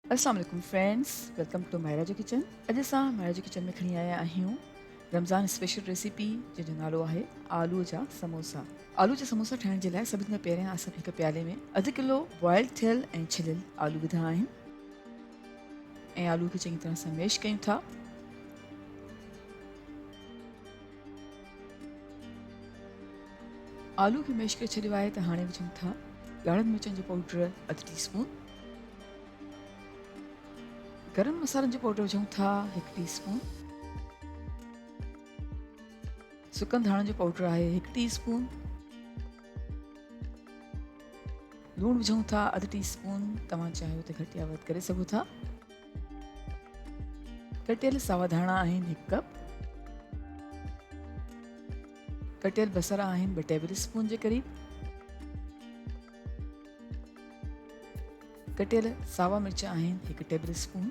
अस्सलाम वालेकुम friends, welcome two Myra जो किचन। अॼु असां मायरा जो किचन में खणी आया आहियूं रमज़ान स्पेशल रेसिपी जंहिंजो नालो आहे आलू जा समोसा। आलू जा समोसा ठाहिण जे लाइ सभिनि खां पहिरियां असां हिकु प्याले में अधु किलो बॉइल थियल ऐं छिलियल आलू विधा आहिनि ऐं आलू खे चङी तरह सां मैश कयूं था। आलू खे मैश करे छॾियो आहे त हाणे विझूं था ॻाढ़नि मिर्चनि जो पाउडर अधु टीस्पून, गरम मसालनि जो पाउडर विझूं था 1 टीस्पून, सुकनि धाणनि जो पाउडर आहे 1 टीस्पून, लूणु विझूं था अधु टीस्पून, तव्हां चाहियो त घटि या वधि करे सघो था। कटियल सावा धाणा आहिनि 1 कप, कटियल बसर आहिनि 2 टेबल स्पून जे क़रीब, कटियल सावा मिर्च आहिनि 1 टेबल स्पून।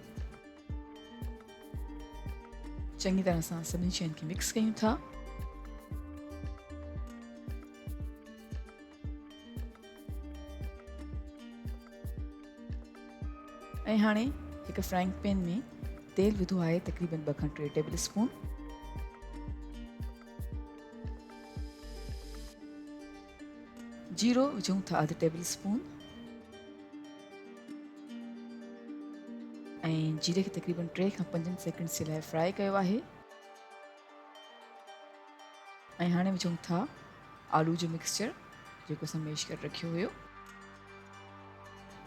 चङी तरह सां सभिनी शयुनि खे मिक्स कयूं था। ऐं हाणे हिकु फ्राइंग पैन में तेल विधो आहे तक़रीबन 2 खां 3 टेबल स्पून। जीरो विझूं था अधु टेबल स्पून ऐं जीरे खे तक़रीबन 3 खां 5 सेकंड जे लाइ फ्राई कयो आहे। ऐं हाणे विझूं था आलू जो मिक्सचर जेको असां मैश करे रखियो हुयो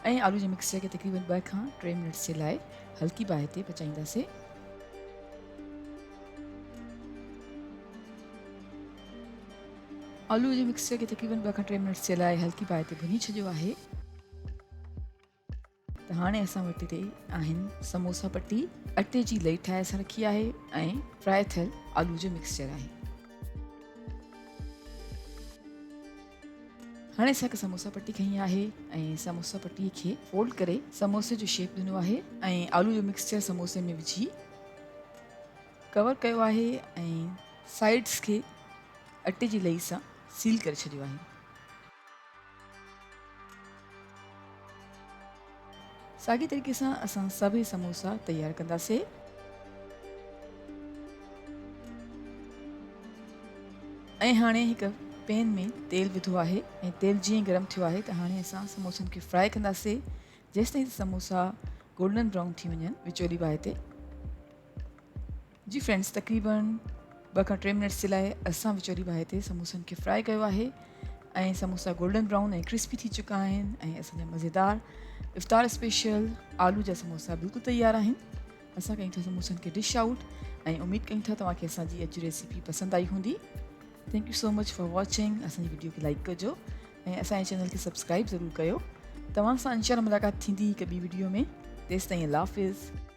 ऐं आलू जे मिक्सचर खे तक़रीबन 2 खां 3 मिनट जे लाइ हल्की बाहि ते पचाईंदासीं। आलू जे मिक्सचर खे तक़रीबन 2 खां 3 मिनट जे लाइ हल्की बाहि ते भुञी छॾियो आहे। त हाणे असां वटि हिते आहिनि समोसा पटी, अटे जी लई ठाहे असां रखी आहे ऐं फ्राई थियल आलू जो मिक्सचर आहे। हाणे असां हिकु समोसा पटी खई आहे ऐं समोसा पटीअ खे फोल्ड करे समोसे जो शेप ॾिनो आहे ऐं आलू जो मिक्सचर समोसे में विझी कवर कयो आहे ऐं साइड्स खे अटे जी लई सां सील करे छॾियो आहे। साॻी तरीक़े सां असां सभई समोसा तयारु कंदासीं। ऐं हाणे हिकु पैन में तेल विधो आहे ऐं तेल जीअं गरम थियो आहे त हाणे असां समोसनि खे फ्राई कंदासीं जेसिताईं समोसा गोल्डन ब्राउन थी वञनि विचोली बाहि ते। जी फ्रेंड्स, तक़रीबन 2 खां 3 मिनट्स जे लाइ असां विचोली बाहि ते समोसनि खे फ्राई कयो आहे ऐं समोसा गोल्डन ब्राउन ऐं क्रिस्पी थी चुका आहिनि ऐं असांजा मज़ेदार इफ़्तार स्पेशल आलू जा समोसा बिल्कुलु तयारु आहिनि। असां कयूं था समोसनि खे डिश आउट ऐं उमेदु कयूं था तव्हांखे असांजी अॼु रेसिपी पसंदि आई हूंदी। Thank you so much for watching. असांजी वीडियो खे लाइक कजो ऐं असांजे चैनल खे सब्सक्राइब ज़रूरु कयो। तव्हां सां इंशाअल्लाह मुलाक़ात थींदी हिकु ॿी वीडियो में। तेसिताईं अल्लाह हाफ़िज़।